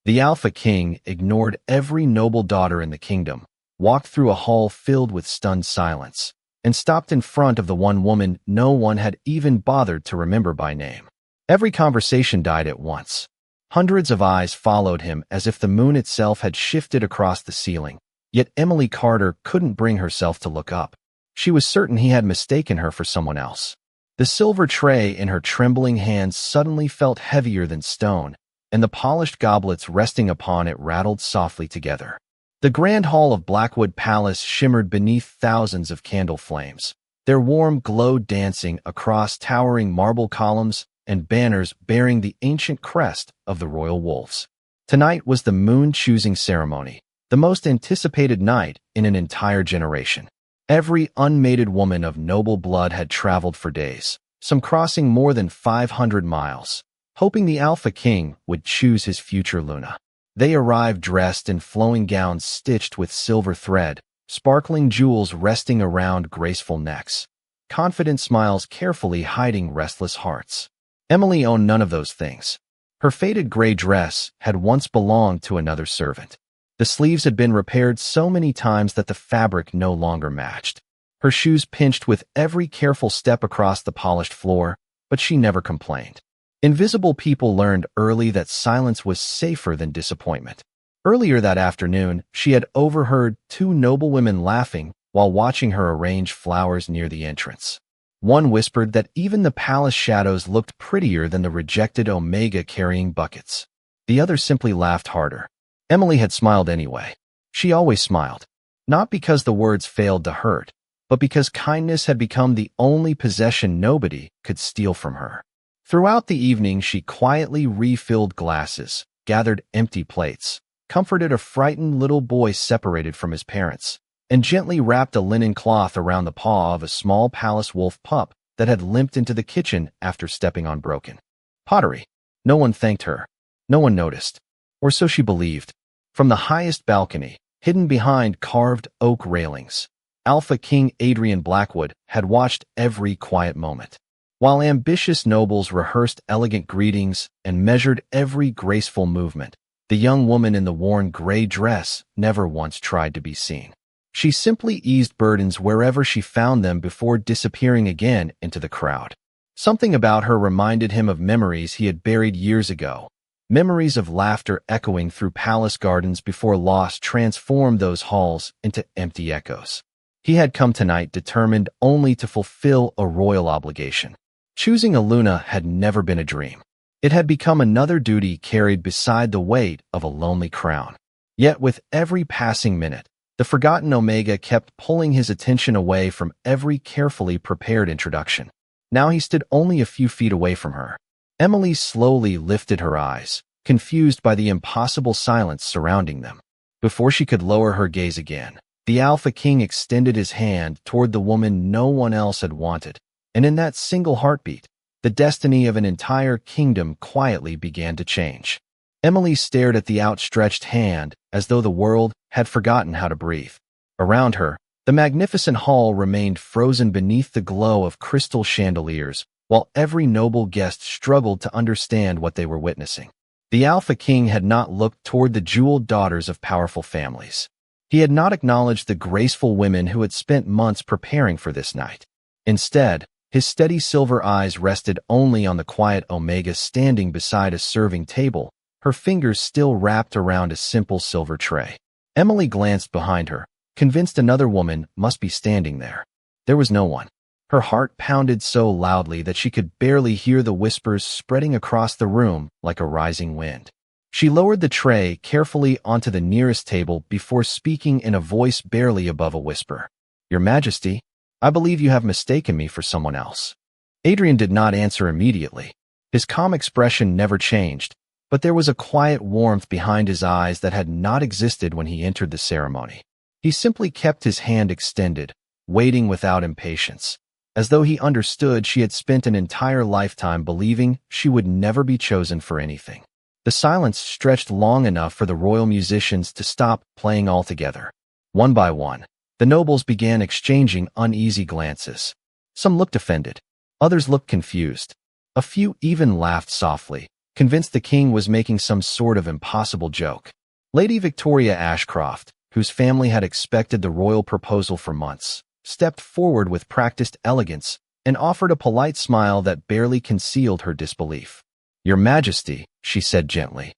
The Alpha King ignored every noble daughter in the kingdom, walked through a hall filled with stunned silence, and stopped in front of the one woman no one had even bothered to remember by name. Every conversation died at once. Hundreds of eyes followed him as if the moon itself had shifted across the ceiling, yet Emily Carter couldn't bring herself to look up. She was certain he had mistaken her for someone else. The silver tray in her trembling hands suddenly felt heavier than stone, and the polished goblets resting upon it rattled softly together. The grand hall of Blackwood Palace shimmered beneath thousands of candle flames, their warm glow dancing across towering marble columns and banners bearing the ancient crest of the royal wolves. Tonight was the moon-choosing ceremony, the most anticipated night in an entire generation. Every unmated woman of noble blood had traveled for days, some crossing more than 500 miles, hoping the Alpha King would choose his future Luna. They arrived dressed in flowing gowns stitched with silver thread, sparkling jewels resting around graceful necks, confident smiles carefully hiding restless hearts. Emily owned none of those things. Her faded gray dress had once belonged to another servant. The sleeves had been repaired so many times that the fabric no longer matched. Her shoes pinched with every careful step across the polished floor, but she never complained. Invisible people learned early that silence was safer than disappointment. Earlier that afternoon, she had overheard two noble women laughing while watching her arrange flowers near the entrance. One whispered that even the palace shadows looked prettier than the rejected Omega carrying buckets. The other simply laughed harder. Emily had smiled anyway. She always smiled, not because the words failed to hurt, but because kindness had become the only possession nobody could steal from her. Throughout the evening, she quietly refilled glasses, gathered empty plates, comforted a frightened little boy separated from his parents, and gently wrapped a linen cloth around the paw of a small palace wolf pup that had limped into the kitchen after stepping on broken pottery. No one thanked her. No one noticed. Or so she believed. From the highest balcony, hidden behind carved oak railings, Alpha King Adrian Blackwood had watched every quiet moment. While ambitious nobles rehearsed elegant greetings and measured every graceful movement, the young woman in the worn gray dress never once tried to be seen. She simply eased burdens wherever she found them before disappearing again into the crowd. Something about her reminded him of memories he had buried years ago, memories of laughter echoing through palace gardens before loss transformed those halls into empty echoes. He had come tonight determined only to fulfill a royal obligation. Choosing a Luna had never been a dream. It had become another duty carried beside the weight of a lonely crown. Yet with every passing minute, the forgotten Omega kept pulling his attention away from every carefully prepared introduction. Now he stood only a few feet away from her. Emily slowly lifted her eyes, confused by the impossible silence surrounding them. Before she could lower her gaze again, the Alpha King extended his hand toward the woman no one else had wanted, and in that single heartbeat, the destiny of an entire kingdom quietly began to change. Emily stared at the outstretched hand as though the world had forgotten how to breathe. Around her, the magnificent hall remained frozen beneath the glow of crystal chandeliers, while every noble guest struggled to understand what they were witnessing. The Alpha King had not looked toward the jeweled daughters of powerful families. He had not acknowledged the graceful women who had spent months preparing for this night. Instead, his steady silver eyes rested only on the quiet Omega standing beside a serving table, her fingers still wrapped around a simple silver tray. Emily glanced behind her, convinced another woman must be standing there. There was no one. Her heart pounded so loudly that she could barely hear the whispers spreading across the room like a rising wind. She lowered the tray carefully onto the nearest table before speaking in a voice barely above a whisper. "Your Majesty, I believe you have mistaken me for someone else." Adrian did not answer immediately. His calm expression never changed, but there was a quiet warmth behind his eyes that had not existed when he entered the ceremony. He simply kept his hand extended, waiting without impatience, as though he understood she had spent an entire lifetime believing she would never be chosen for anything. The silence stretched long enough for the royal musicians to stop playing altogether. One by one, the nobles began exchanging uneasy glances. Some looked offended. Others looked confused. A few even laughed softly, convinced the king was making some sort of impossible joke. Lady Victoria Ashcroft, whose family had expected the royal proposal for months, stepped forward with practiced elegance and offered a polite smile that barely concealed her disbelief. "Your Majesty," she said gently,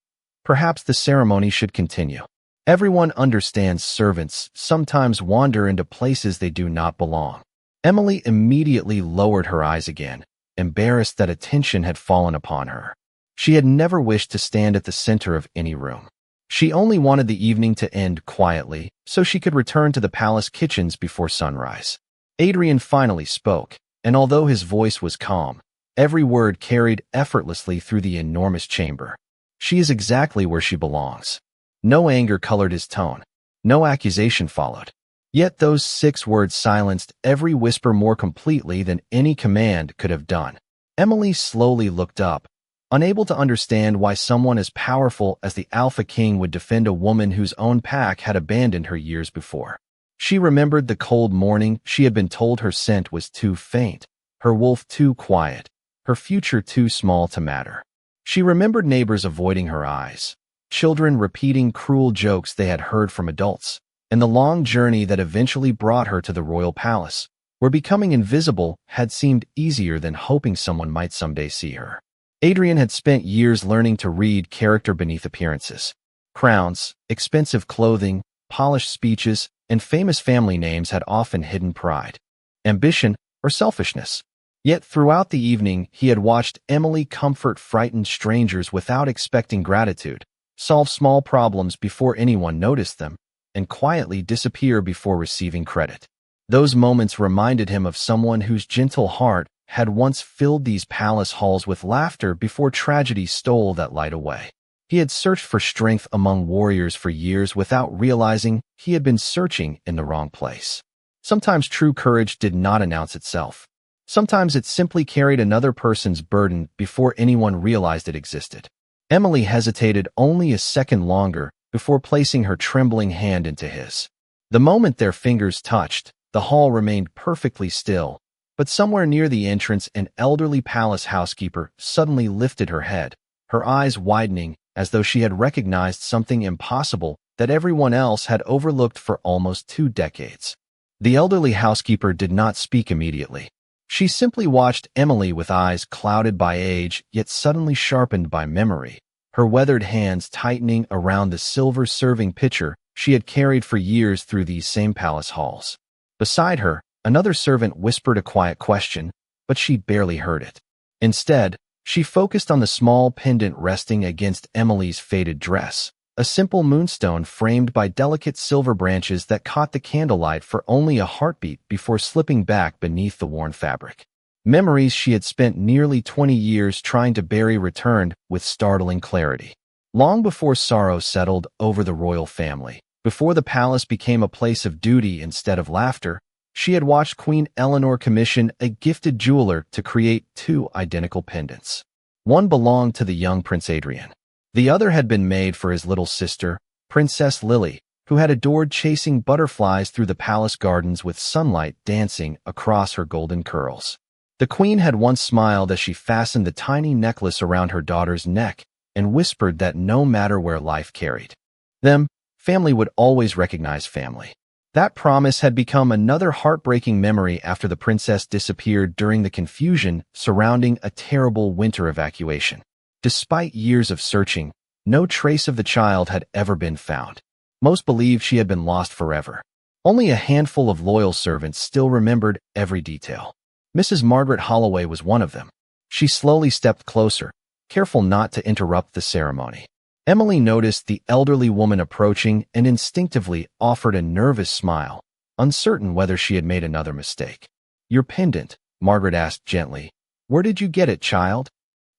"perhaps the ceremony should continue. Everyone understands servants sometimes wander into places they do not belong." Emily immediately lowered her eyes again, embarrassed that attention had fallen upon her. She had never wished to stand at the center of any room. She only wanted the evening to end quietly so she could return to the palace kitchens before sunrise. Adrian finally spoke, and although his voice was calm, every word carried effortlessly through the enormous chamber. "She is exactly where she belongs." No anger colored his tone. No accusation followed. Yet those 6 words silenced every whisper more completely than any command could have done. Emily slowly looked up, unable to understand why someone as powerful as the Alpha King would defend a woman whose own pack had abandoned her years before. She remembered the cold morning she had been told her scent was too faint, her wolf too quiet, her future too small to matter. She remembered neighbors avoiding her eyes, children repeating cruel jokes they had heard from adults, and the long journey that eventually brought her to the royal palace, where becoming invisible had seemed easier than hoping someone might someday see her. Adrian had spent years learning to read character beneath appearances. Crowns, expensive clothing, polished speeches, and famous family names had often hidden pride, ambition, or selfishness. Yet throughout the evening, he had watched Emily comfort frightened strangers without expecting gratitude, solve small problems before anyone noticed them, and quietly disappear before receiving credit. Those moments reminded him of someone whose gentle heart had once filled these palace halls with laughter before tragedy stole that light away. He had searched for strength among warriors for years without realizing he had been searching in the wrong place. Sometimes true courage did not announce itself. Sometimes it simply carried another person's burden before anyone realized it existed. Emily hesitated only a second longer before placing her trembling hand into his. The moment their fingers touched, the hall remained perfectly still, but somewhere near the entrance an elderly palace housekeeper suddenly lifted her head, her eyes widening as though she had recognized something impossible that everyone else had overlooked for almost 2 decades. The elderly housekeeper did not speak immediately. She simply watched Emily with eyes clouded by age yet suddenly sharpened by memory, her weathered hands tightening around the silver serving pitcher she had carried for years through these same palace halls. Beside her, another servant whispered a quiet question, but she barely heard it. Instead, she focused on the small pendant resting against Emily's faded dress, a simple moonstone framed by delicate silver branches that caught the candlelight for only a heartbeat before slipping back beneath the worn fabric. Memories she had spent nearly 20 years trying to bury returned with startling clarity. Long before sorrow settled over the royal family, before the palace became a place of duty instead of laughter, she had watched Queen Eleanor commission a gifted jeweler to create 2 identical pendants. One belonged to the young Prince Adrian. The other had been made for his little sister, Princess Lily, who had adored chasing butterflies through the palace gardens with sunlight dancing across her golden curls. The queen had once smiled as she fastened the tiny necklace around her daughter's neck and whispered that no matter where life carried them, family would always recognize family. That promise had become another heartbreaking memory after the princess disappeared during the confusion surrounding a terrible winter evacuation. Despite years of searching, no trace of the child had ever been found. Most believed she had been lost forever. Only a handful of loyal servants still remembered every detail. Mrs. Margaret Holloway was one of them. She slowly stepped closer, careful not to interrupt the ceremony. Emily noticed the elderly woman approaching and instinctively offered a nervous smile, uncertain whether she had made another mistake. "Your pendant," Margaret asked gently. "Where did you get it, child?"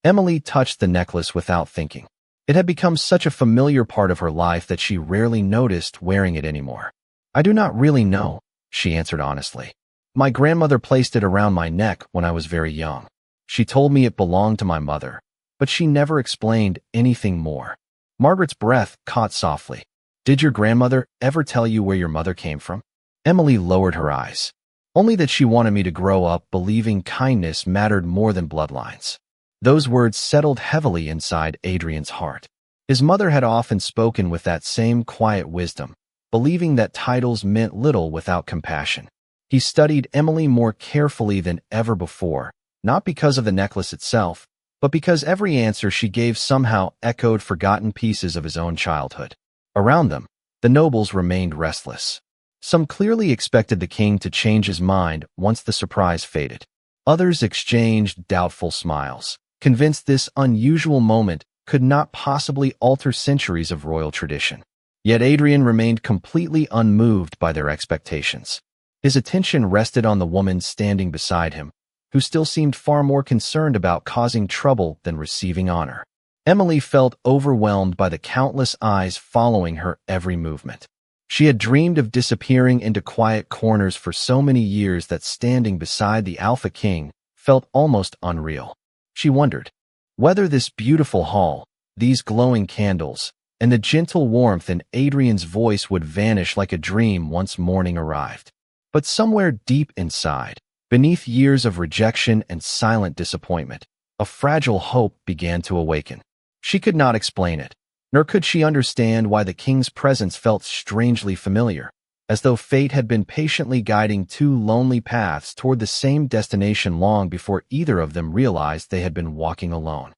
Emily touched the necklace without thinking. It had become such a familiar part of her life that she rarely noticed wearing it anymore. "I do not really know," she answered honestly. "My grandmother placed it around my neck when I was very young. She told me it belonged to my mother, but she never explained anything more." Margaret's breath caught softly. "Did your grandmother ever tell you where your mother came from?" Emily lowered her eyes. "Only that she wanted me to grow up believing kindness mattered more than bloodlines." Those words settled heavily inside Adrian's heart. His mother had often spoken with that same quiet wisdom, believing that titles meant little without compassion. He studied Emily more carefully than ever before, not because of the necklace itself, but because every answer she gave somehow echoed forgotten pieces of his own childhood. Around them, the nobles remained restless. Some clearly expected the king to change his mind once the surprise faded. Others exchanged doubtful smiles, convinced this unusual moment could not possibly alter centuries of royal tradition. Yet Adrian remained completely unmoved by their expectations. His attention rested on the woman standing beside him, who still seemed far more concerned about causing trouble than receiving honor. Emily felt overwhelmed by the countless eyes following her every movement. She had dreamed of disappearing into quiet corners for so many years that standing beside the Alpha King felt almost unreal. She wondered whether this beautiful hall, these glowing candles, and the gentle warmth in Adrian's voice would vanish like a dream once morning arrived. But somewhere deep inside, beneath years of rejection and silent disappointment, a fragile hope began to awaken. She could not explain it, nor could she understand why the king's presence felt strangely familiar, as though fate had been patiently guiding two lonely paths toward the same destination long before either of them realized they had been walking alone.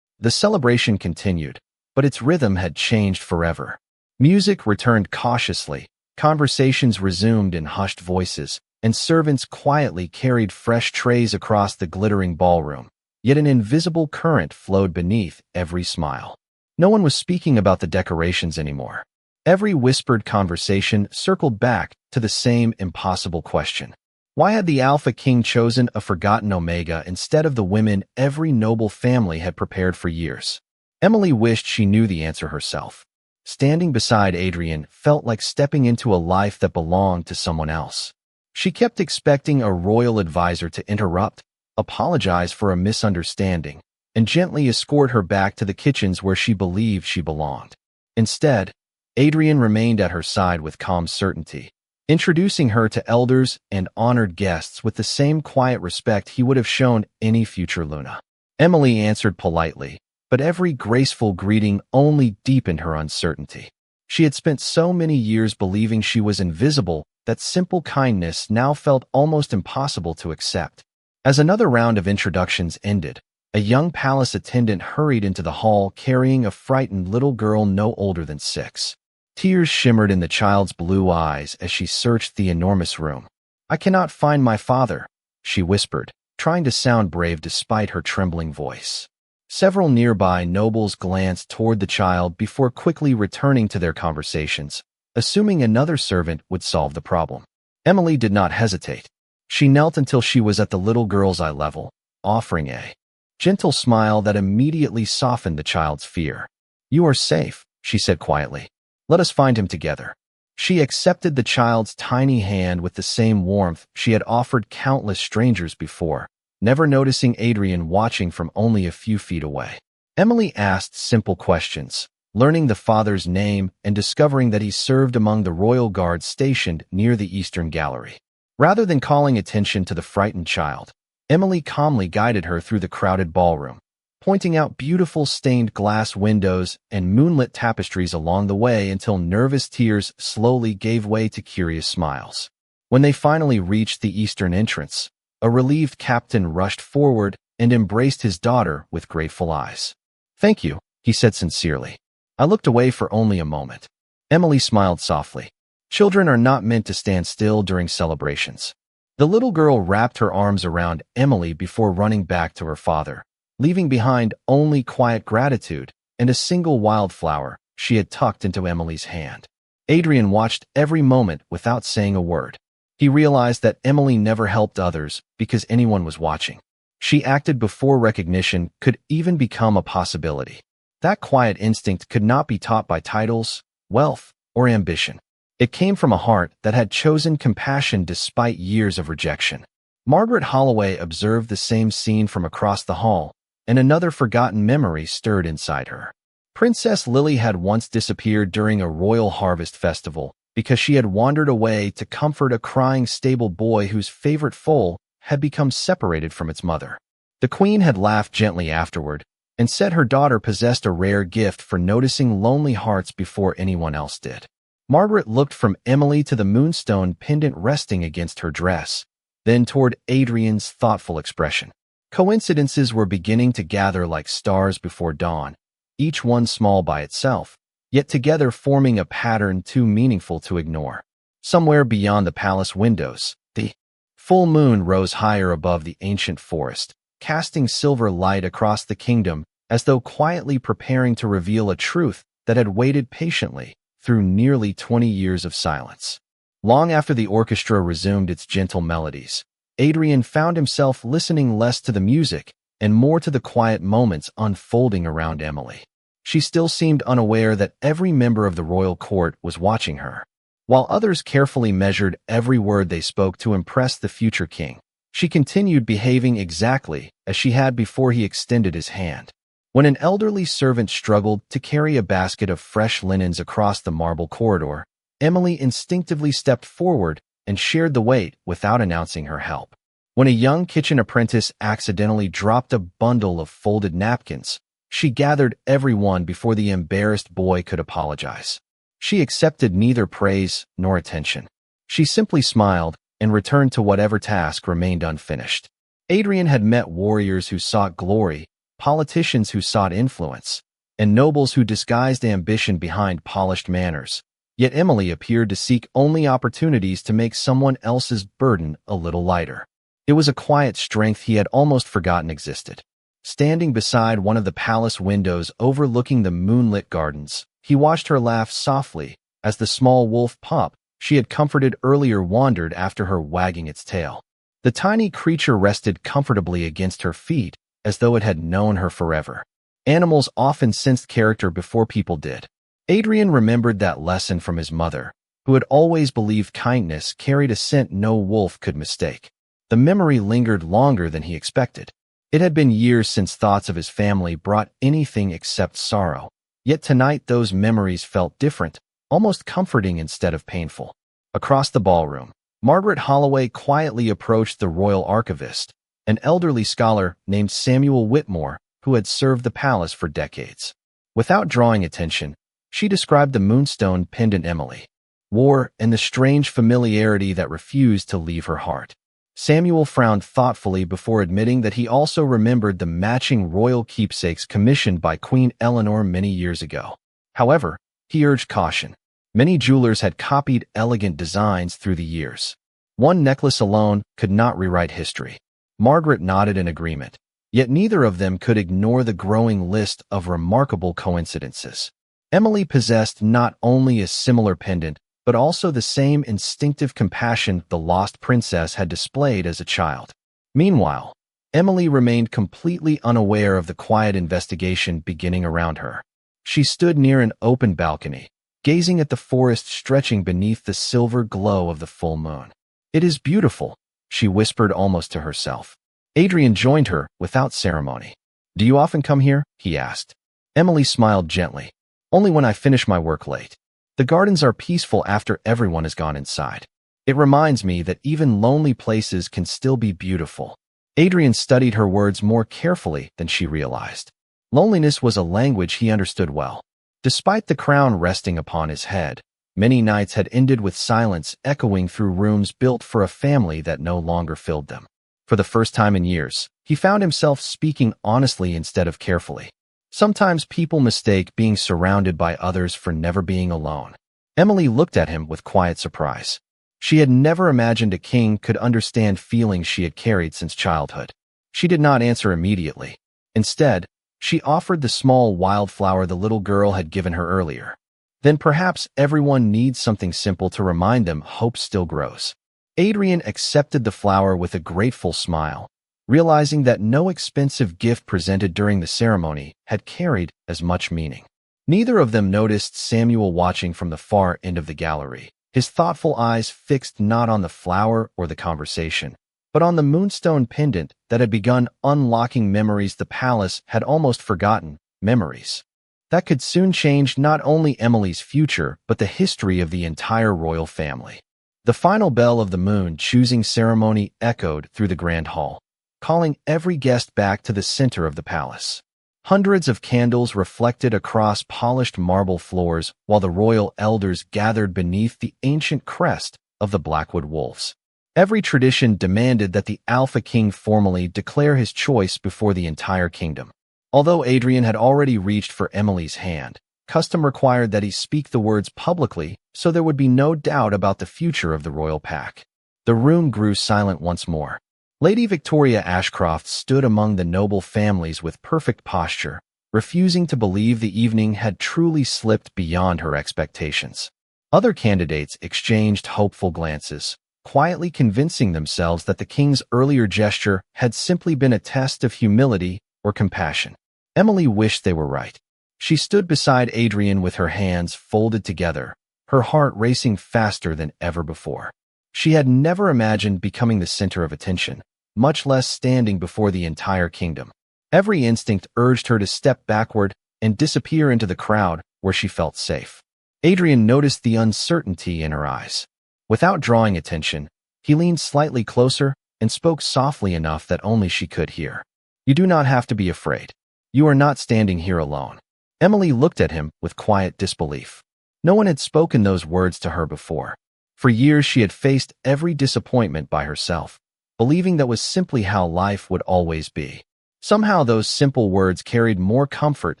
The celebration continued, but its rhythm had changed forever. Music returned cautiously, conversations resumed in hushed voices, and servants quietly carried fresh trays across the glittering ballroom, yet an invisible current flowed beneath every smile. No one was speaking about the decorations anymore. Every whispered conversation circled back to the same impossible question. Why had the Alpha King chosen a forgotten Omega instead of the women every noble family had prepared for years? Emily wished she knew the answer herself. Standing beside Adrian felt like stepping into a life that belonged to someone else. She kept expecting a royal advisor to interrupt, apologize for a misunderstanding, and gently escort her back to the kitchens where she believed she belonged. Instead, Adrian remained at her side with calm certainty, introducing her to elders and honored guests with the same quiet respect he would have shown any future Luna. Emily answered politely, but every graceful greeting only deepened her uncertainty. She had spent so many years believing she was invisible that simple kindness now felt almost impossible to accept. As another round of introductions ended, a young palace attendant hurried into the hall carrying a frightened little girl no older than 6. Tears shimmered in the child's blue eyes as she searched the enormous room. "I cannot find my father," she whispered, trying to sound brave despite her trembling voice. Several nearby nobles glanced toward the child before quickly returning to their conversations, assuming another servant would solve the problem. Emily did not hesitate. She knelt until she was at the little girl's eye level, offering a gentle smile that immediately softened the child's fear. "You are safe," she said quietly. "Let us find him together." She accepted the child's tiny hand with the same warmth she had offered countless strangers before, never noticing Adrian watching from only a few feet away. Emily asked simple questions, learning the father's name and discovering that he served among the royal guards stationed near the Eastern Gallery. Rather than calling attention to the frightened child, Emily calmly guided her through the crowded ballroom, pointing out beautiful stained glass windows and moonlit tapestries along the way until nervous tears slowly gave way to curious smiles. When they finally reached the eastern entrance, a relieved captain rushed forward and embraced his daughter with grateful eyes. "Thank you," he said sincerely. "I looked away for only a moment." Emily smiled softly. Children are not meant to stand still during celebrations. The little girl wrapped her arms around Emily before running back to her father, leaving behind only quiet gratitude and a single wildflower she had tucked into Emily's hand. Adrian watched every moment without saying a word. He realized that Emily never helped others because anyone was watching. She acted before recognition could even become a possibility. That quiet instinct could not be taught by titles, wealth, or ambition. It came from a heart that had chosen compassion despite years of rejection. Margaret Holloway observed the same scene from across the hall, and another forgotten memory stirred inside her. Princess Lily had once disappeared during a royal harvest festival because she had wandered away to comfort a crying stable boy whose favorite foal had become separated from its mother. The queen had laughed gently afterward and said her daughter possessed a rare gift for noticing lonely hearts before anyone else did. Margaret looked from Emily to the moonstone pendant resting against her dress, then toward Adrian's thoughtful expression. Coincidences were beginning to gather like stars before dawn, each one small by itself, yet together forming a pattern too meaningful to ignore. Somewhere beyond the palace windows, the full moon rose higher above the ancient forest, casting silver light across the kingdom as though quietly preparing to reveal a truth that had waited patiently through nearly 20 years of silence. Long after the orchestra resumed its gentle melodies, Adrian found himself listening less to the music and more to the quiet moments unfolding around Emily. She still seemed unaware that every member of the royal court was watching her. While others carefully measured every word they spoke to impress the future king, she continued behaving exactly as she had before he extended his hand. When an elderly servant struggled to carry a basket of fresh linens across the marble corridor, Emily instinctively stepped forward and shared the weight without announcing her help. When a young kitchen apprentice accidentally dropped a bundle of folded napkins, she gathered everyone before the embarrassed boy could apologize. She accepted neither praise nor attention. She simply smiled and returned to whatever task remained unfinished. Adrian had met warriors who sought glory, politicians who sought influence, and nobles who disguised ambition behind polished manners. Yet Emily appeared to seek only opportunities to make someone else's burden a little lighter. It was a quiet strength he had almost forgotten existed. Standing beside one of the palace windows overlooking the moonlit gardens, he watched her laugh softly as the small wolf pup she had comforted earlier wandered after her, wagging its tail. The tiny creature rested comfortably against her feet as though it had known her forever. Animals often sensed character before people did. Adrian remembered that lesson from his mother, who had always believed kindness carried a scent no wolf could mistake. The memory lingered longer than he expected. It had been years since thoughts of his family brought anything except sorrow. Yet tonight those memories felt different, almost comforting instead of painful. Across the ballroom, Margaret Holloway quietly approached the royal archivist, an elderly scholar named Samuel Whitmore who had served the palace for decades. Without drawing attention, she described the moonstone pendant Emily wore and the strange familiarity that refused to leave her heart. Samuel frowned thoughtfully before admitting that he also remembered the matching royal keepsakes commissioned by Queen Eleanor many years ago. However, he urged caution. Many jewelers had copied elegant designs through the years. One necklace alone could not rewrite history. Margaret nodded in agreement, yet neither of them could ignore the growing list of remarkable coincidences. Emily possessed not only a similar pendant, but also the same instinctive compassion the lost princess had displayed as a child. Meanwhile, Emily remained completely unaware of the quiet investigation beginning around her. She stood near an open balcony, gazing at the forest stretching beneath the silver glow of the full moon. "It is beautiful," she whispered almost to herself. Adrian joined her without ceremony. "Do you often come here?" he asked. Emily smiled gently. "Only when I finish my work late. The gardens are peaceful after everyone has gone inside. It reminds me that even lonely places can still be beautiful." Adrian studied her words more carefully than she realized. Loneliness was a language he understood well. Despite the crown resting upon his head, many nights had ended with silence echoing through rooms built for a family that no longer filled them. For the first time in years, he found himself speaking honestly instead of carefully. Sometimes people mistake being surrounded by others for never being alone. Emily looked at him with quiet surprise. She had never imagined a king could understand feelings she had carried since childhood. She did not answer immediately. Instead, she offered the small wildflower the little girl had given her earlier. Then perhaps everyone needs something simple to remind them hope still grows. Adrian accepted the flower with a grateful smile, realizing that no expensive gift presented during the ceremony had carried as much meaning. Neither of them noticed Samuel watching from the far end of the gallery, his thoughtful eyes fixed not on the flower or the conversation, but on the moonstone pendant that had begun unlocking memories the palace had almost forgotten, memories that could soon change not only Emily's future but the history of the entire royal family. The final bell of the moon choosing ceremony echoed through the grand hall, calling every guest back to the center of the palace. Hundreds of candles reflected across polished marble floors while the royal elders gathered beneath the ancient crest of the Blackwood Wolves. Every tradition demanded that the Alpha King formally declare his choice before the entire kingdom. Although Adrian had already reached for Emily's hand, custom required that he speak the words publicly so there would be no doubt about the future of the royal pack. The room grew silent once more. Lady Victoria Ashcroft stood among the noble families with perfect posture, refusing to believe the evening had truly slipped beyond her expectations. Other candidates exchanged hopeful glances, quietly convincing themselves that the king's earlier gesture had simply been a test of humility or compassion. Emily wished they were right. She stood beside Adrian with her hands folded together, her heart racing faster than ever before. She had never imagined becoming the center of attention, much less standing before the entire kingdom. Every instinct urged her to step backward and disappear into the crowd where she felt safe. Adrian noticed the uncertainty in her eyes. Without drawing attention, he leaned slightly closer and spoke softly enough that only she could hear. "You do not have to be afraid. You are not standing here alone." Emily looked at him with quiet disbelief. No one had spoken those words to her before. For years she had faced every disappointment by herself, believing that was simply how life would always be. Somehow those simple words carried more comfort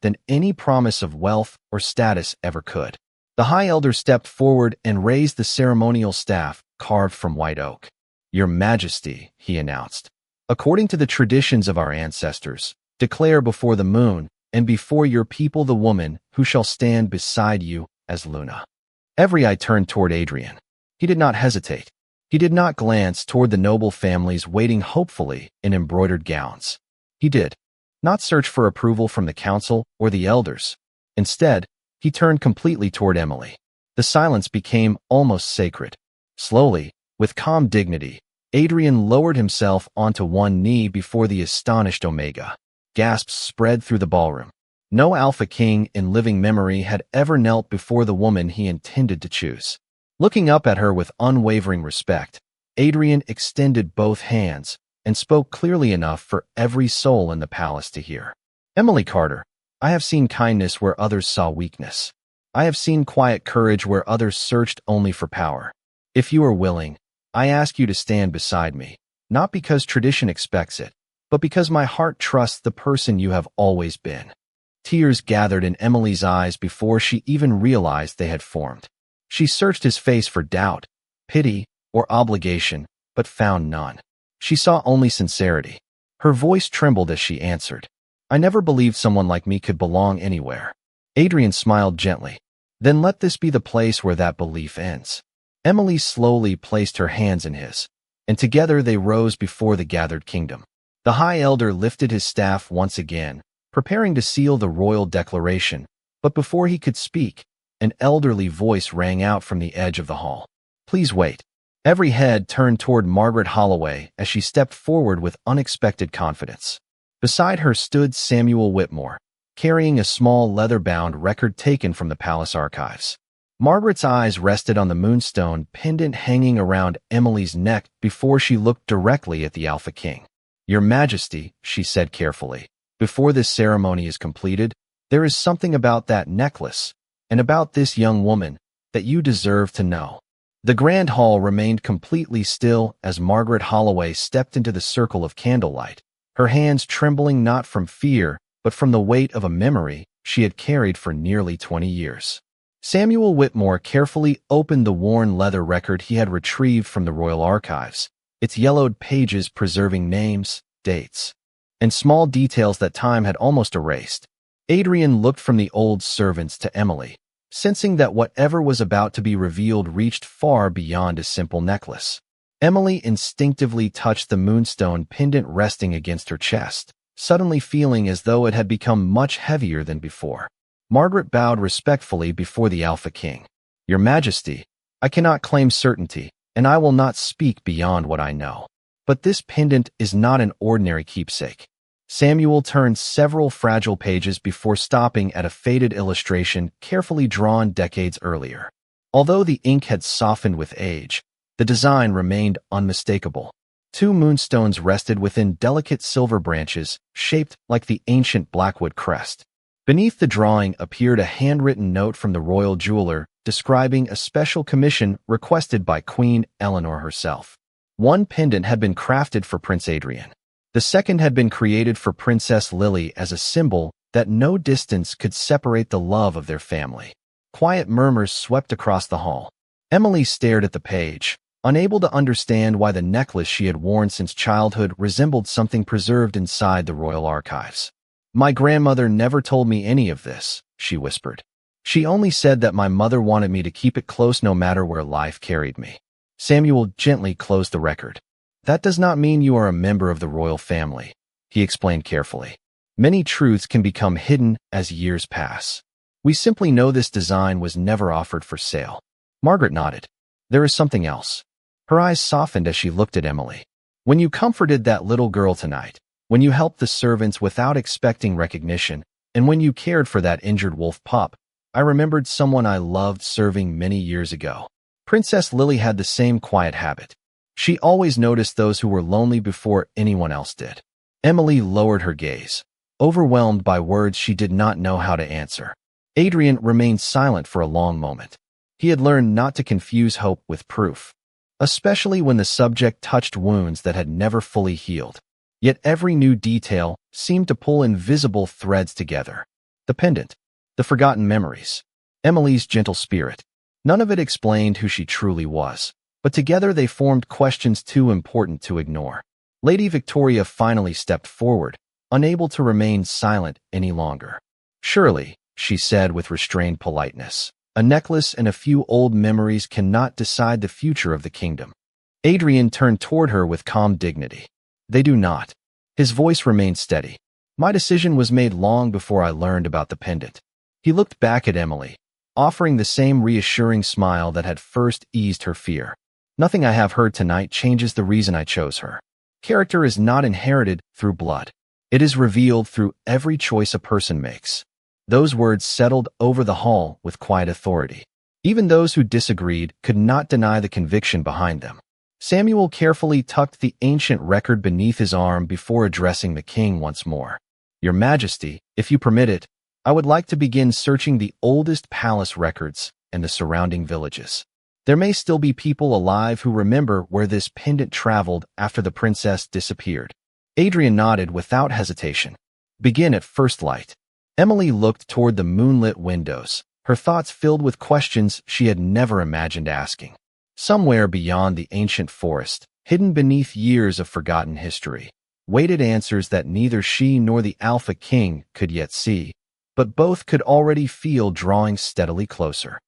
than any promise of wealth or status ever could. The High Elder stepped forward and raised the ceremonial staff carved from white oak. "Your Majesty," he announced, "according to the traditions of our ancestors, declare before the moon and before your people the woman who shall stand beside you as Luna." Every eye turned toward Adrian. He did not hesitate. He did not glance toward the noble families waiting hopefully in embroidered gowns. He did not search for approval from the council or the elders. Instead, he turned completely toward Emily. The silence became almost sacred. Slowly, with calm dignity, Adrian lowered himself onto one knee before the astonished Omega. Gasps spread through the ballroom. No Alpha King in living memory had ever knelt before the woman he intended to choose. Looking up at her with unwavering respect, Adrian extended both hands and spoke clearly enough for every soul in the palace to hear. "Emily Carter, I have seen kindness where others saw weakness. I have seen quiet courage where others searched only for power. If you are willing, I ask you to stand beside me, not because tradition expects it, but because my heart trusts the person you have always been." Tears gathered in Emily's eyes before she even realized they had formed. She searched his face for doubt, pity, or obligation, but found none. She saw only sincerity. Her voice trembled as she answered, "I never believed someone like me could belong anywhere." Adrian smiled gently. "Then let this be the place where that belief ends." Emily slowly placed her hands in his, and together they rose before the gathered kingdom. The High Elder lifted his staff once again, preparing to seal the royal declaration, but before he could speak, an elderly voice rang out from the edge of the hall. "Please wait." Every head turned toward Margaret Holloway as she stepped forward with unexpected confidence. Beside her stood Samuel Whitmore, carrying a small leather-bound record taken from the palace archives. Margaret's eyes rested on the moonstone pendant hanging around Emily's neck before she looked directly at the Alpha King. "Your Majesty," she said carefully, "before this ceremony is completed, there is something about that necklace, and about this young woman, that you deserve to know." The grand hall remained completely still as Margaret Holloway stepped into the circle of candlelight, her hands trembling not from fear, but from the weight of a memory she had carried for nearly 20 years. Samuel Whitmore carefully opened the worn leather record he had retrieved from the royal archives, its yellowed pages preserving names, dates, and small details that time had almost erased. Adrian looked from the old servants to Emily, sensing that whatever was about to be revealed reached far beyond a simple necklace. Emily instinctively touched the moonstone pendant resting against her chest, suddenly feeling as though it had become much heavier than before. Margaret bowed respectfully before the Alpha King. "Your Majesty, I cannot claim certainty, and I will not speak beyond what I know. But this pendant is not an ordinary keepsake." Samuel turned several fragile pages before stopping at a faded illustration carefully drawn decades earlier. Although the ink had softened with age, the design remained unmistakable. Two moonstones rested within delicate silver branches, shaped like the ancient Blackwood crest. Beneath the drawing appeared a handwritten note from the royal jeweler describing a special commission requested by Queen Eleanor herself. One pendant had been crafted for Prince Adrian. The second had been created for Princess Lily as a symbol that no distance could separate the love of their family. Quiet murmurs swept across the hall. Emily stared at the page, unable to understand why the necklace she had worn since childhood resembled something preserved inside the royal archives. "My grandmother never told me any of this," she whispered. "She only said that my mother wanted me to keep it close no matter where life carried me." Samuel gently closed the record. "That does not mean you are a member of the royal family," he explained carefully. "Many truths can become hidden as years pass. We simply know this design was never offered for sale." Margaret nodded. "There is something else." Her eyes softened as she looked at Emily. "When you comforted that little girl tonight, when you helped the servants without expecting recognition, and when you cared for that injured wolf pup, I remembered someone I loved serving many years ago. Princess Lily had the same quiet habit. She always noticed those who were lonely before anyone else did." Emily lowered her gaze, overwhelmed by words she did not know how to answer. Adrian remained silent for a long moment. He had learned not to confuse hope with proof, especially when the subject touched wounds that had never fully healed. Yet every new detail seemed to pull invisible threads together. The pendant, the forgotten memories, Emily's gentle spirit. None of it explained who she truly was, but together they formed questions too important to ignore. Lady Victoria finally stepped forward, unable to remain silent any longer. "Surely," she said with restrained politeness, "a necklace and a few old memories cannot decide the future of the kingdom." Adrian turned toward her with calm dignity. "They do not." His voice remained steady. "My decision was made long before I learned about the pendant." He looked back at Emily, offering the same reassuring smile that had first eased her fear. "Nothing I have heard tonight changes the reason I chose her. Character is not inherited through blood. It is revealed through every choice a person makes." Those words settled over the hall with quiet authority. Even those who disagreed could not deny the conviction behind them. Samuel carefully tucked the ancient record beneath his arm before addressing the king once more. "Your Majesty, if you permit it, I would like to begin searching the oldest palace records and the surrounding villages. There may still be people alive who remember where this pendant traveled after the princess disappeared." Adrian nodded without hesitation. "Begin at first light." Emily looked toward the moonlit windows, her thoughts filled with questions she had never imagined asking. Somewhere beyond the ancient forest, hidden beneath years of forgotten history, waited answers that neither she nor the Alpha King could yet see, but both could already feel drawing steadily closer.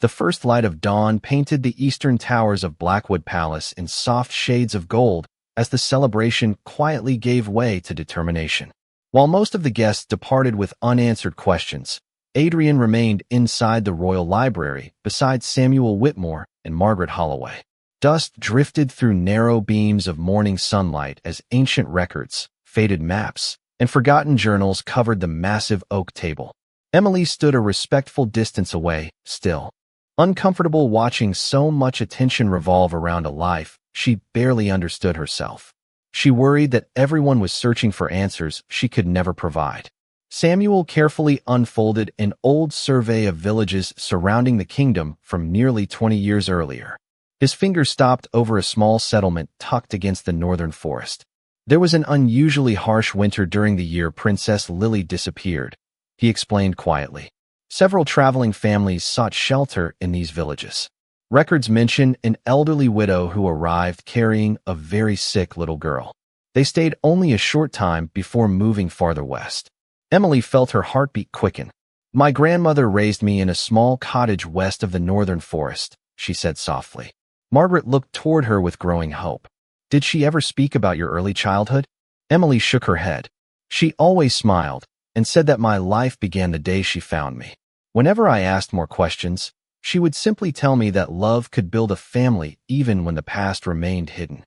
The first light of dawn painted the eastern towers of Blackwood Palace in soft shades of gold as the celebration quietly gave way to determination. While most of the guests departed with unanswered questions, Adrian remained inside the royal library beside Samuel Whitmore and Margaret Holloway. Dust drifted through narrow beams of morning sunlight as ancient records, faded maps, and forgotten journals covered the massive oak table. Emily stood a respectful distance away, still, uncomfortable watching so much attention revolve around a life she barely understood herself. She worried that everyone was searching for answers she could never provide. Samuel carefully unfolded an old survey of villages surrounding the kingdom from nearly 20 years earlier. His finger stopped over a small settlement tucked against the northern forest. "There was an unusually harsh winter during the year Princess Lily disappeared," he explained quietly. "Several traveling families sought shelter in these villages. Records mention an elderly widow who arrived carrying a very sick little girl. They stayed only a short time before moving farther west." Emily felt her heartbeat quicken. "My grandmother raised me in a small cottage west of the northern forest," she said softly. Margaret looked toward her with growing hope. "Did she ever speak about your early childhood?" Emily shook her head. "She always smiled and said that my life began the day she found me. Whenever I asked more questions, she would simply tell me that love could build a family even when the past remained hidden."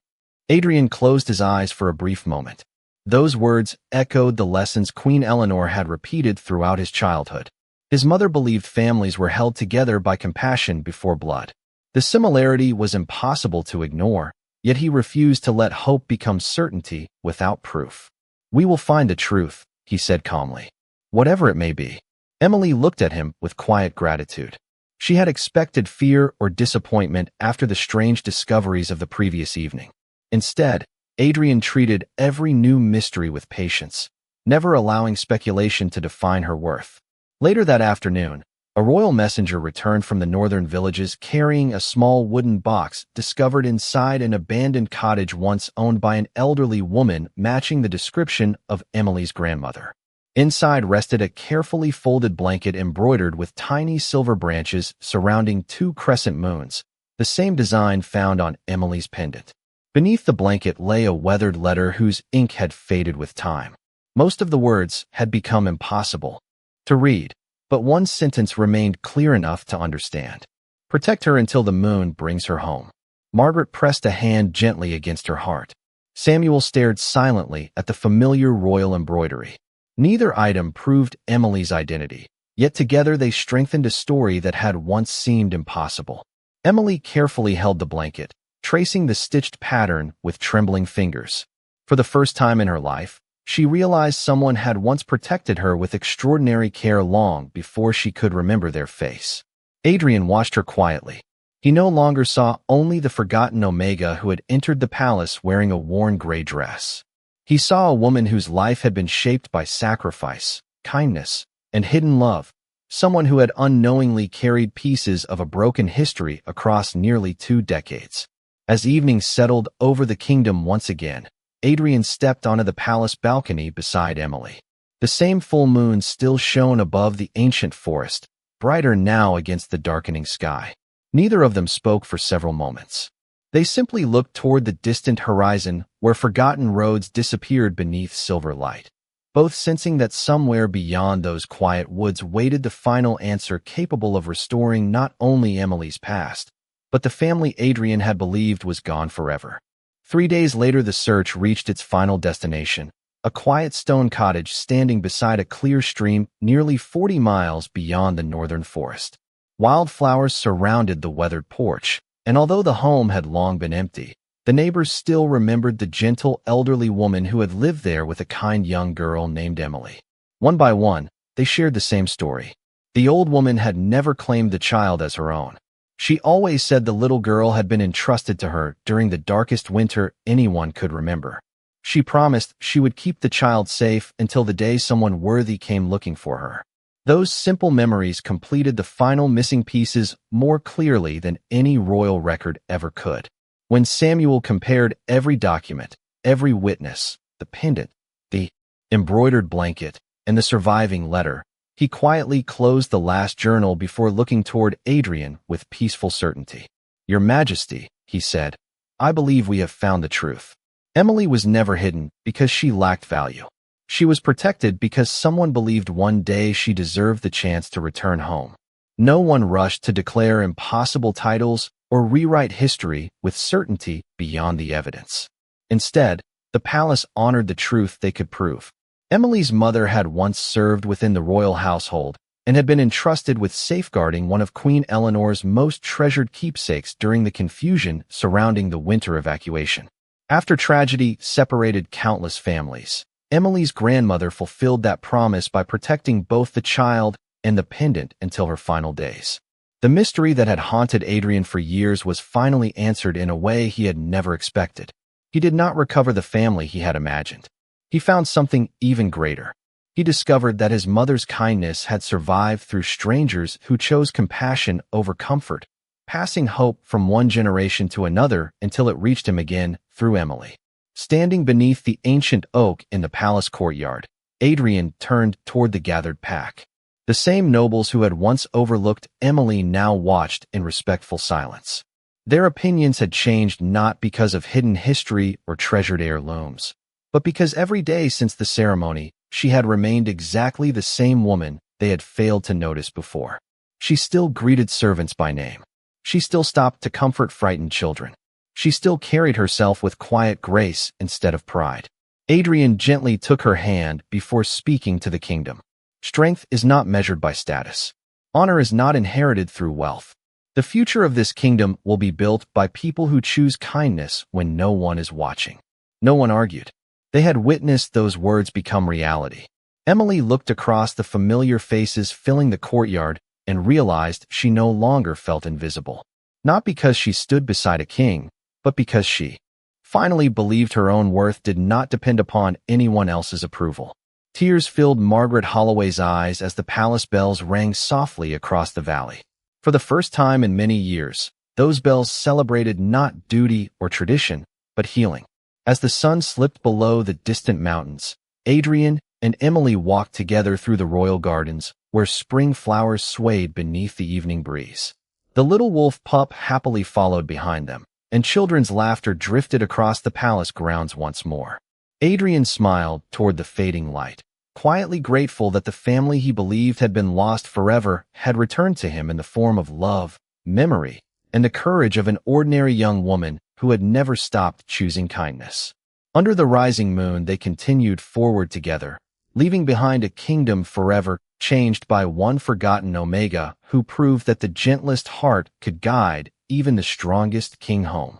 Adrian closed his eyes for a brief moment. Those words echoed the lessons Queen Eleanor had repeated throughout his childhood. His mother believed families were held together by compassion before blood. The similarity was impossible to ignore, Yet he refused to let hope become certainty without proof. "We will find the truth," he said calmly. "Whatever it may be." Emily looked at him with quiet gratitude. She had expected fear or disappointment after the strange discoveries of the previous evening. Instead, Adrian treated every new mystery with patience, never allowing speculation to define her worth. Later that afternoon, a royal messenger returned from the northern villages carrying a small wooden box discovered inside an abandoned cottage once owned by an elderly woman matching the description of Emily's grandmother. Inside rested a carefully folded blanket embroidered with tiny silver branches surrounding two crescent moons, the same design found on Emily's pendant. Beneath the blanket lay a weathered letter whose ink had faded with time. Most of the words had become impossible to read, but one sentence remained clear enough to understand. "Protect her until the moon brings her home." Margaret pressed a hand gently against her heart. Samuel stared silently at the familiar royal embroidery. Neither item proved Emily's identity, yet together they strengthened a story that had once seemed impossible. Emily carefully held the blanket, tracing the stitched pattern with trembling fingers. For the first time in her life, she realized someone had once protected her with extraordinary care long before she could remember their face. Adrian watched her quietly. He no longer saw only the forgotten Omega who had entered the palace wearing a worn gray dress. He saw a woman whose life had been shaped by sacrifice, kindness, and hidden love, someone who had unknowingly carried pieces of a broken history across nearly 2 decades. As evening settled over the kingdom once again, Adrian stepped onto the palace balcony beside Emily. The same full moon still shone above the ancient forest, brighter now against the darkening sky. Neither of them spoke for several moments. They simply looked toward the distant horizon where forgotten roads disappeared beneath silver light, both sensing that somewhere beyond those quiet woods waited the final answer capable of restoring not only Emily's past, but the family Adrian had believed was gone forever. 3 days later, the search reached its final destination, a quiet stone cottage standing beside a clear stream nearly 40 miles beyond the northern forest. Wildflowers surrounded the weathered porch, and although the home had long been empty, the neighbors still remembered the gentle elderly woman who had lived there with a kind young girl named Emily. One by one, they shared the same story. The old woman had never claimed the child as her own. She always said the little girl had been entrusted to her during the darkest winter anyone could remember. She promised she would keep the child safe until the day someone worthy came looking for her. Those simple memories completed the final missing pieces more clearly than any royal record ever could. When Samuel compared every document, every witness, the pendant, the embroidered blanket, and the surviving letter, he quietly closed the last journal before looking toward Adrian with peaceful certainty. "Your Majesty," he said, "I believe we have found the truth." Emily was never hidden because she lacked value. She was protected because someone believed one day she deserved the chance to return home. No one rushed to declare impossible titles or rewrite history with certainty beyond the evidence. Instead, the palace honored the truth they could prove. Emily's mother had once served within the royal household and had been entrusted with safeguarding one of Queen Eleanor's most treasured keepsakes during the confusion surrounding the winter evacuation. After tragedy separated countless families, Emily's grandmother fulfilled that promise by protecting both the child and the pendant until her final days. The mystery that had haunted Adrian for years was finally answered in a way he had never expected. He did not recover the family he had imagined. He found something even greater. He discovered that his mother's kindness had survived through strangers who chose compassion over comfort, passing hope from one generation to another until it reached him again through Emily. Standing beneath the ancient oak in the palace courtyard, Adrian turned toward the gathered pack. The same nobles who had once overlooked Emily now watched in respectful silence. Their opinions had changed not because of hidden history or treasured heirlooms, but because every day since the ceremony, she had remained exactly the same woman they had failed to notice before. She still greeted servants by name. She still stopped to comfort frightened children. She still carried herself with quiet grace instead of pride. Adrian gently took her hand before speaking to the kingdom. Strength is not measured by status. Honor is not inherited through wealth. The future of this kingdom will be built by people who choose kindness when no one is watching. No one argued. They had witnessed those words become reality. Emily looked across the familiar faces filling the courtyard and realized she no longer felt invisible. Not because she stood beside a king, but because she finally believed her own worth did not depend upon anyone else's approval. Tears filled Margaret Holloway's eyes as the palace bells rang softly across the valley. For the first time in many years, those bells celebrated not duty or tradition, but healing. As the sun slipped below the distant mountains, Adrian and Emily walked together through the royal gardens, where spring flowers swayed beneath the evening breeze. The little wolf pup happily followed behind them, and children's laughter drifted across the palace grounds once more. Adrian smiled toward the fading light, quietly grateful that the family he believed had been lost forever had returned to him in the form of love, memory, and the courage of an ordinary young woman who had never stopped choosing kindness. Under the rising moon, they continued forward together, leaving behind a kingdom forever changed by one forgotten Omega who proved that the gentlest heart could guide even the strongest king home.